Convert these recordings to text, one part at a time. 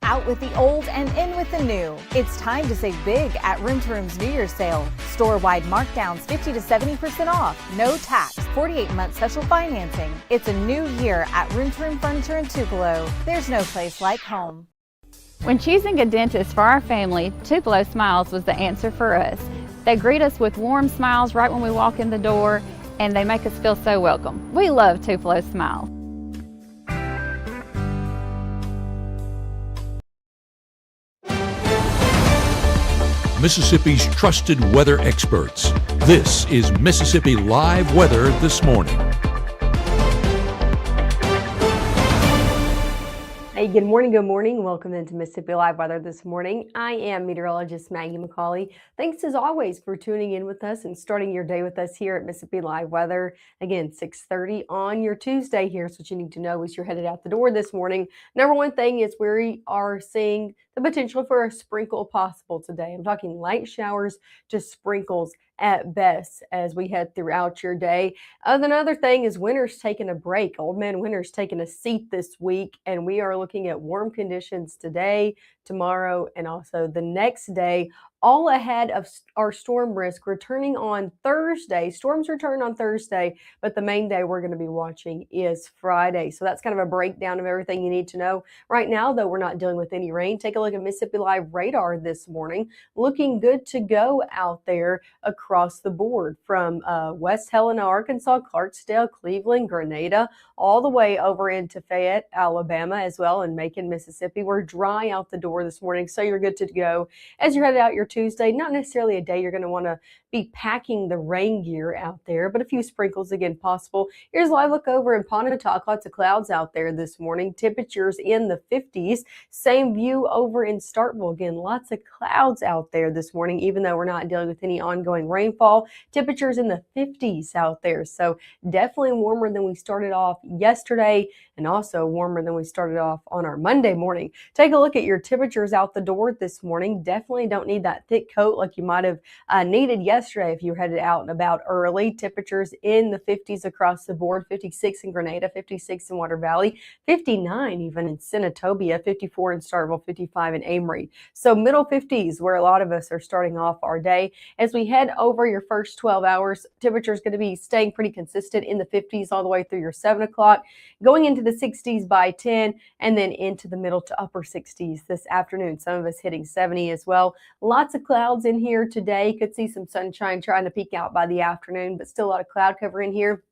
Out with the old and in with the new. It's time to save big at Room to Room's New Year's sale. Store-wide markdowns 50 to 70% off. No tax. 48-month special financing. It's a new year at Room to Room Furniture in Tupelo. There's no place like home. When choosing a dentist for our family, Tupelo Smiles was the answer for us. They greet us with warm smiles right when we walk in the door, and they make us feel so welcome. We love Tupelo Smiles. Mississippi's trusted weather experts. This is Mississippi Live Weather This Morning. Hey, good morning, good morning. Welcome into Mississippi Live Weather This Morning. I am meteorologist Maggie McCauley. Thanks as always for tuning in with us and starting your day with us here at Mississippi Live Weather. Again, 6:30 on your Tuesday. Here's what you need to know as you're headed out the door this morning. Number one thing is we are seeing the potential for a sprinkle possible today. I'm talking light showers to sprinkles at best as we head throughout your day. Another thing is winter's taking a break. Old man winter's taking a seat this week, and we are looking at warm conditions today, tomorrow, and also the next day, all ahead of our storm risk returning on Thursday. Storms return on Thursday, but the main day we're going to be watching is Friday. So that's kind of a breakdown of everything you need to know. Right now, though, we're not dealing with any rain. Take a look at Mississippi Live radar this morning. Looking good to go out there across the board from West Helena, Arkansas, Clarksdale, Cleveland, Grenada, all the way over into Fayette, Alabama, as well, and Macon, Mississippi. We're dry out the door this morning, so you're good to go as you're headed out your Tuesday. Not necessarily a day you're going to want to be packing the rain gear out there, but a few sprinkles again possible. Here's a live look over in Pontotoc. Lots of clouds out there this morning. Temperatures in the 50s. Same view over in Starkville. Again, lots of clouds out there this morning, even though we're not dealing with any ongoing rainfall. Temperatures in the 50s out there. So definitely warmer than we started off yesterday, and also warmer than we started off on our Monday morning. Take a look at your temperatures out the door this morning. Definitely don't need that thick coat like you might have needed yesterday if you were headed out and about early. Temperatures in the 50s across the board. 56 in Grenada, 56 in Water Valley, 59 even in Senatobia, 54 in Starkville, 55 in Amory. So middle 50s where a lot of us are starting off our day. As we head over your first 12 hours, temperature is going to be staying pretty consistent in the 50s all the way through your 7 o'clock, going into the 60s by 10, and then into the middle to upper 60s this afternoon. Some of us hitting 70 as well. Lots of clouds in here today. Could see some sunshine trying to peek out by the afternoon, but still a lot of cloud cover in here.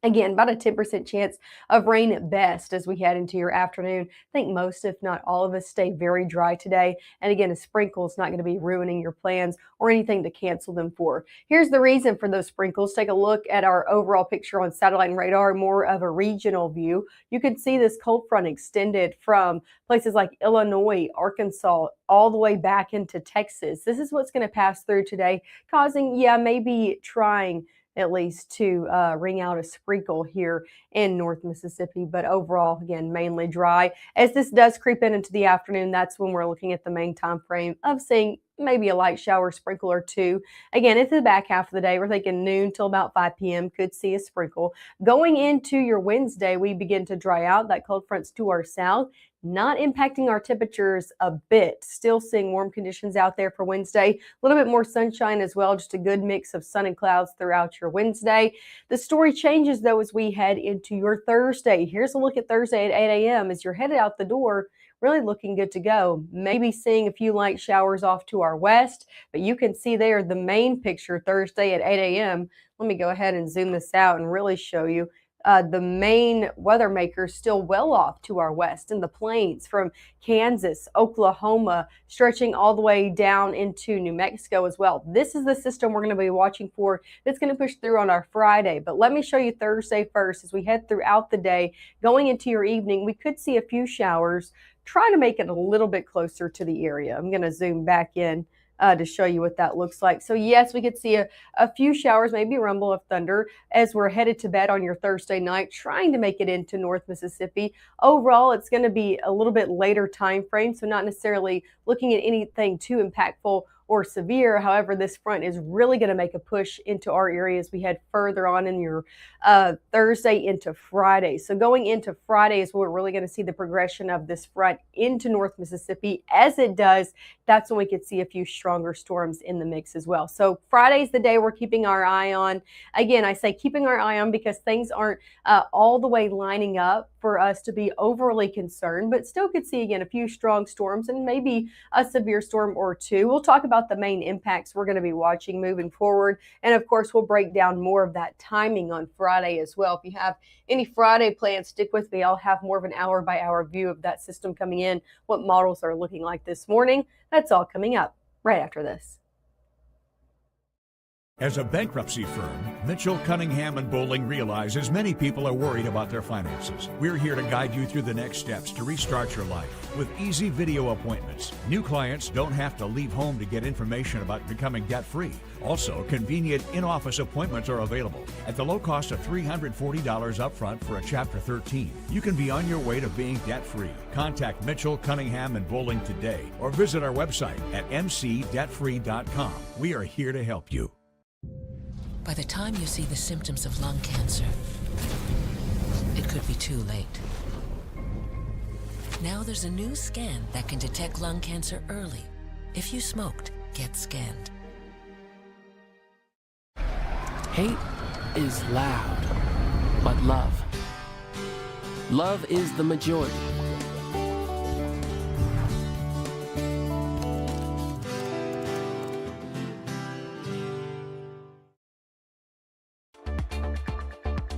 Again, about a 10% chance of rain at best as we head into your afternoon. I think most, if not all of us, stay very dry today. And again, a sprinkle is not going to be ruining your plans or anything to cancel them for. Here's the reason for those sprinkles. Take a look at our overall picture on satellite and radar, more of a regional view. You can see this cold front extended from places like Illinois, Arkansas, all the way back into Texas. This is what's going to pass through today, causing, maybe trying at least to ring out a sprinkle here in North Mississippi, but overall, again, mainly dry. As this does creep into the afternoon, that's when we're looking at the main time frame of seeing maybe a light shower sprinkle or two. Again, into the back half of the day, we're thinking noon till about 5 p.m. could see a sprinkle. Going into your Wednesday, we begin to dry out. That cold front's to our south, not impacting our temperatures a bit. Still seeing warm conditions out there for Wednesday. A little bit more sunshine as well, just a good mix of sun and clouds throughout your Wednesday. The story changes, though, as we head into your Thursday. Here's a look at Thursday at 8 a.m. As you're headed out the door, really looking good to go. Maybe seeing a few light showers off to our west, but you can see there the main picture Thursday at 8 a.m. Let me go ahead and zoom this out and really show you. The main weather makers still well off to our west in the plains from Kansas, Oklahoma, stretching all the way down into New Mexico as well. This is the system we're going to be watching for that's going to push through on our Friday. But let me show you Thursday first. As we head throughout the day, going into your evening, we could see a few showers. Try to make it a little bit closer to the area. I'm going to zoom back in to show you what that looks like. So yes, we could see a few showers, maybe a rumble of thunder as we're headed to bed on your Thursday night, trying to make it into North Mississippi. Overall, it's going to be a little bit later time frame, so not necessarily looking at anything too impactful or severe. However, this front is really going to make a push into our area as we head further on in your Thursday into Friday. So going into Friday is where we're really going to see the progression of this front into North Mississippi. As it does, that's when we could see a few stronger storms in the mix as well. So Friday's the day we're keeping our eye on. Again, I say keeping our eye on because things aren't all the way lining up for us to be overly concerned, but still could see again a few strong storms and maybe a severe storm or two. We'll talk about the main impacts we're going to be watching moving forward. And of course, we'll break down more of that timing on Friday as well. If you have any Friday plans, stick with me. I'll have more of an hour by hour view of that system coming in, what models are looking like this morning. That's all coming up right after this. As a bankruptcy firm, Mitchell, Cunningham, and Bowling realizes many people are worried about their finances. We're here to guide you through the next steps to restart your life with easy video appointments. New clients don't have to leave home to get information about becoming debt-free. Also, convenient in-office appointments are available at the low cost of $340 upfront for a Chapter 13. You can be on your way to being debt-free. Contact Mitchell, Cunningham, and Bowling today or visit our website at mcdebtfree.com. We are here to help you. By the time you see the symptoms of lung cancer, it could be too late. Now there's a new scan that can detect lung cancer early. If you smoked, get scanned. Hate is loud, but love is the majority.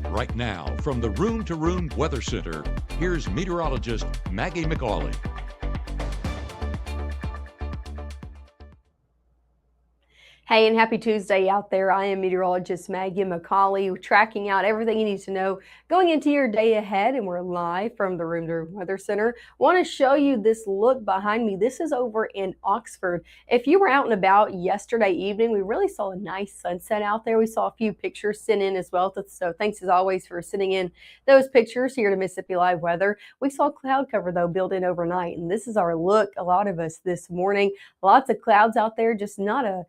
Right now, from the Room to Room Weather Center, here's meteorologist Maggye McCauley. Hey, and happy Tuesday out there. I am meteorologist Maggye McCauley, tracking out everything you need to know going into your day ahead, and we're live from the Room to Room Weather Center. Want to show you this look behind me. This is over in Oxford. If you were out and about yesterday evening, we really saw a nice sunset out there. We saw a few pictures sent in as well, so thanks as always for sending in those pictures here to Mississippi Live Weather. We saw cloud cover though build in overnight, and this is our look, a lot of us this morning. Lots of clouds out there, just not a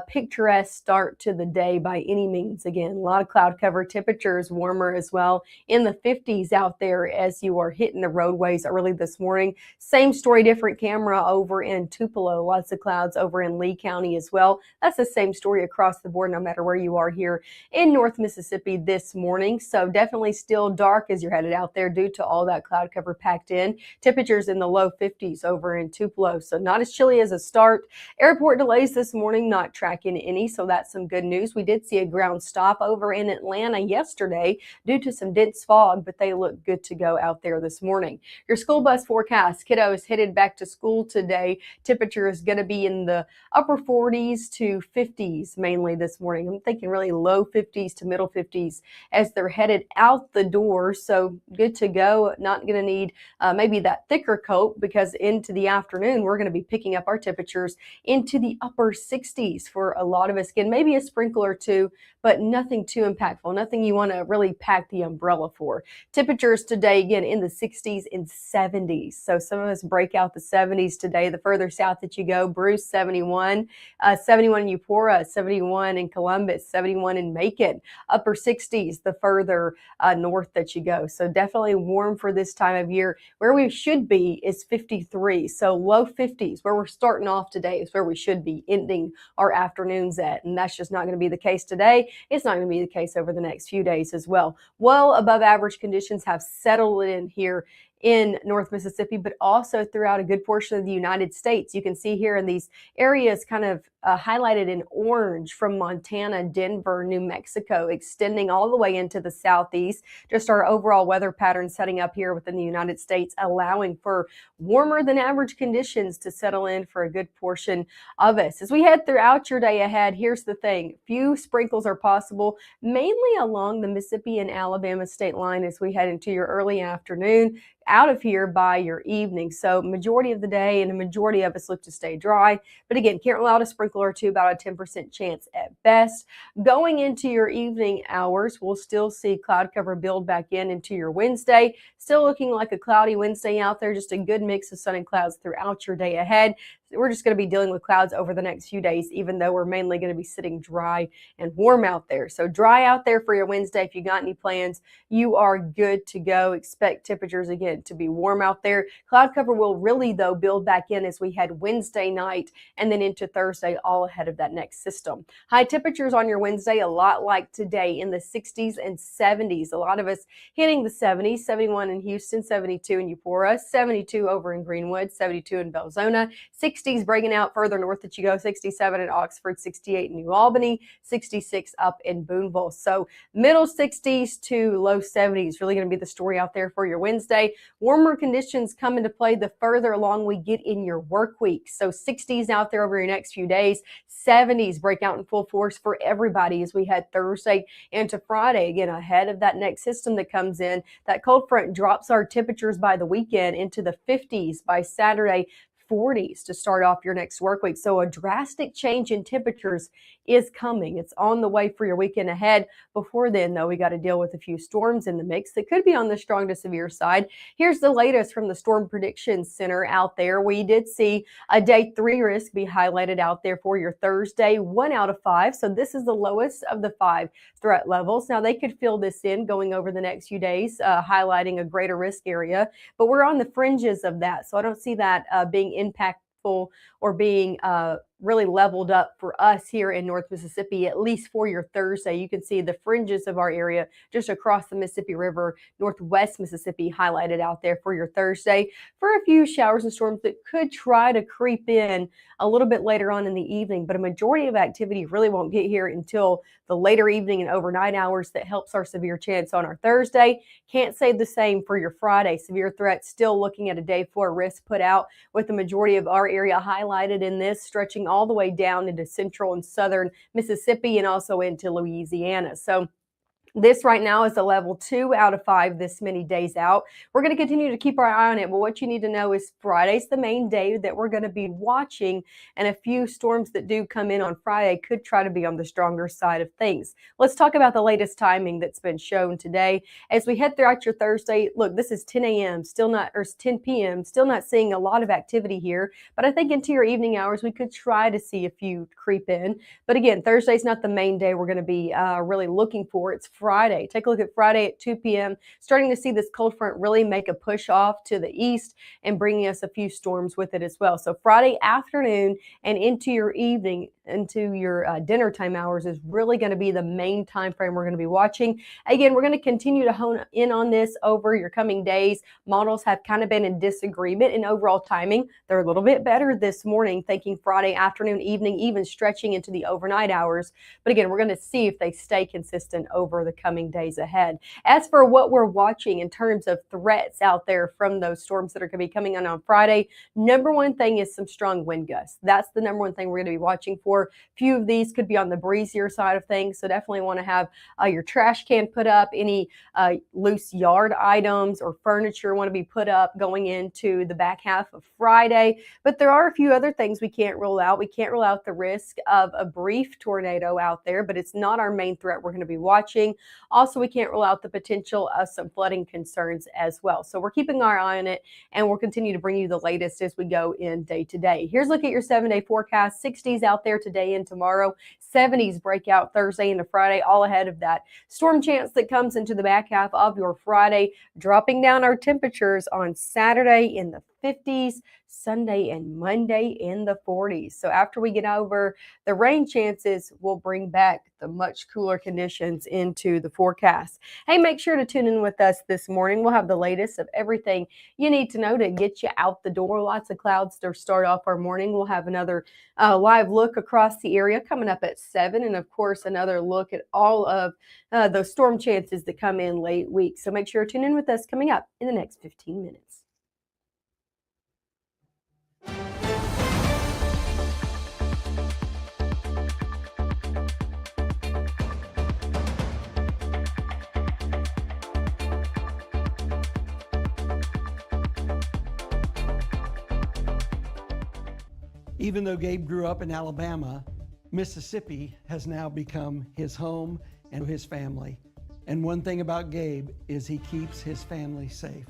picturesque start to the day by any means. Again, a lot of cloud cover, temperatures warmer as well, in the 50s out there as you are hitting the roadways early this morning. Same story, different camera over in Tupelo. Lots of clouds over in Lee County as well. That's the same story across the board, no matter where you are here in North Mississippi this morning. So definitely still dark as you're headed out there due to all that cloud cover packed in. Temperatures in the low 50s over in Tupelo. So not as chilly as a start. Airport delays this morning, not tracking any, so that's some good news. We did see a ground stop over in Atlanta yesterday due to some dense fog, but they look good to go out there this morning. Your school bus forecast, kiddos headed back to school today. Temperature is going to be in the upper 40s to 50s mainly this morning. I'm thinking really low 50s to middle 50s as they're headed out the door, so good to go. Not going to need maybe that thicker coat because into the afternoon we're going to be picking up our temperatures into the upper 60s for a lot of us. Again, maybe a sprinkle or two, but nothing too impactful, nothing you want to really pack the umbrella for. Temperatures today, again, in the 60s and 70s. So some of us break out the 70s today. The further south that you go, Bruce, 71, 71 in Eupora, 71 in Columbus, 71 in Macon, upper 60s the further north that you go. So definitely warm for this time of year. Where we should be is 53. So low 50s, where we're starting off today, is where we should be ending our afternoons at, and that's just not going to be the case today. It's not going to be the case over the next few days as well. Well above average conditions have settled in here in North Mississippi, but also throughout a good portion of the United States. You can see here in these areas kind of highlighted in orange from Montana, Denver, New Mexico, extending all the way into the southeast. Just our overall weather pattern setting up here within the United States, allowing for warmer than average conditions to settle in for a good portion of us. As we head throughout your day ahead, here's the thing. Few sprinkles are possible, mainly along the Mississippi and Alabama state line as we head into your early afternoon, out of here by your evening. So majority of the day and a majority of us look to stay dry. But again, can't rule out a sprinkle or two, about a 10% chance at best. Going into your evening hours, we'll still see cloud cover build back into your Wednesday. Still looking like a cloudy Wednesday out there, just a good mix of sun and clouds throughout your day ahead. we're just going to be dealing with clouds over the next few days, even though we're mainly going to be sitting dry and warm out there. So dry out there for your Wednesday. If you got any plans, you are good to go. Expect temperatures again to be warm out there. Cloud cover will really though build back in as we head Wednesday night and then into Thursday, all ahead of that next system. High temperatures on your Wednesday, a lot like today, in the 60s and 70s. A lot of us hitting the 70s, 71 in Houston, 72 in Eupora, 72 over in Greenwood, 72 in Belzona, 60s breaking out further north that you go, 67 in Oxford, 68 in New Albany, 66 up in Boonville. So middle 60s to low 70s really going to be the story out there for your Wednesday. Warmer conditions come into play the further along we get in your work week. So 60s out there over your next few days, 70s break out in full force for everybody as we head Thursday into Friday. Again, ahead of that next system that comes in, that cold front drops our temperatures by the weekend into the 50s by Saturday, 40s to start off your next work week. So a drastic change in temperatures is coming. It's on the way for your weekend ahead. Before then, though, we got to deal with a few storms in the mix that could be on the strong to severe side. Here's the latest from the Storm Prediction Center out there. We did see a day 3 risk be highlighted out there for your Thursday, 1 out of 5. So this is the lowest of the 5 threat levels. Now they could fill this in going over the next few days, highlighting a greater risk area, but we're on the fringes of that. So I don't see that being impactful or being really leveled up for us here in North Mississippi, at least for your Thursday. You can see the fringes of our area just across the Mississippi River, Northwest Mississippi, highlighted out there for your Thursday for a few showers and storms that could try to creep in a little bit later on in the evening, but a majority of activity really won't get here until the later evening and overnight hours. That helps our severe chance on our Thursday. Can't say the same for your Friday. Severe threats still looking at a day 4 risk put out, with the majority of our area highlighted in this, stretching all the way down into central and southern Mississippi and also into Louisiana. So this right now is a level 2 out of 5 this many days out. We're going to continue to keep our eye on it, but what you need to know is Friday's the main day that we're going to be watching, and a few storms that do come in on Friday could try to be on the stronger side of things. Let's talk about the latest timing that's been shown today. As we head throughout your Thursday, look, this is 10 a.m., still not, or 10 p.m., still not seeing a lot of activity here, but I think into your evening hours, we could try to see a few creep in. But again, Thursday's not the main day we're going to be really looking for. It's Friday. Take a look at Friday at 2 p.m. Starting to see this cold front really make a push off to the east and bringing us a few storms with it as well. So Friday afternoon and into your evening, into your dinner time hours is really going to be the main time frame we're going to be watching. Again, we're going to continue to hone in on this over your coming days. Models have kind of been in disagreement in overall timing. They're a little bit better this morning, thinking Friday afternoon, evening, even stretching into the overnight hours. But again, we're going to see if they stay consistent over the coming days ahead. As for what we're watching in terms of threats out there from those storms that are going to be coming on Friday, number one thing is some strong wind gusts. That's the number one thing we're going to be watching for. Few of these could be on the breezier side of things, so definitely want to have your trash can put up, any loose yard items or furniture want to be put up going into the back half of Friday. But there are a few other things we can't rule out. We can't rule out the risk of a brief tornado out there, but it's not our main threat we're going to be watching. Also, we can't rule out the potential of some flooding concerns as well. So we're keeping our eye on it, and we'll continue to bring you the latest as we go in day to day. Here's a look at your 7-day forecast. 60s out there today and tomorrow. 70s breakout Thursday into Friday, all ahead of that storm chance that comes into the back half of your Friday, dropping down our temperatures on Saturday in the 50s, Sunday and Monday in the 40s. So after we get over the rain chances, we'll bring back the much cooler conditions into the forecast. Hey, make sure to tune in with us this morning. We'll have the latest of everything you need to know to get you out the door. Lots of clouds to start off our morning. We'll have another live look across the area coming up at 7, and of course another look at all of those storm chances that come in late week. So make sure to tune in with us coming up in the next 15 minutes. Even though Gabe grew up in Alabama, Mississippi has now become his home and his family. And one thing about Gabe is he keeps his family safe.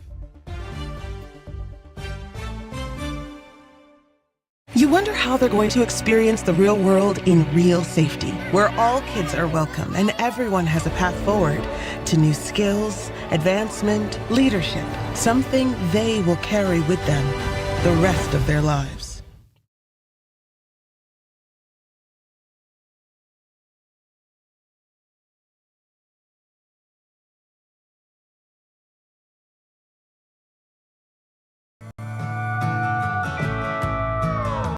You wonder how they're going to experience the real world in real safety, where all kids are welcome and everyone has a path forward to new skills, advancement, leadership, something they will carry with them the rest of their lives.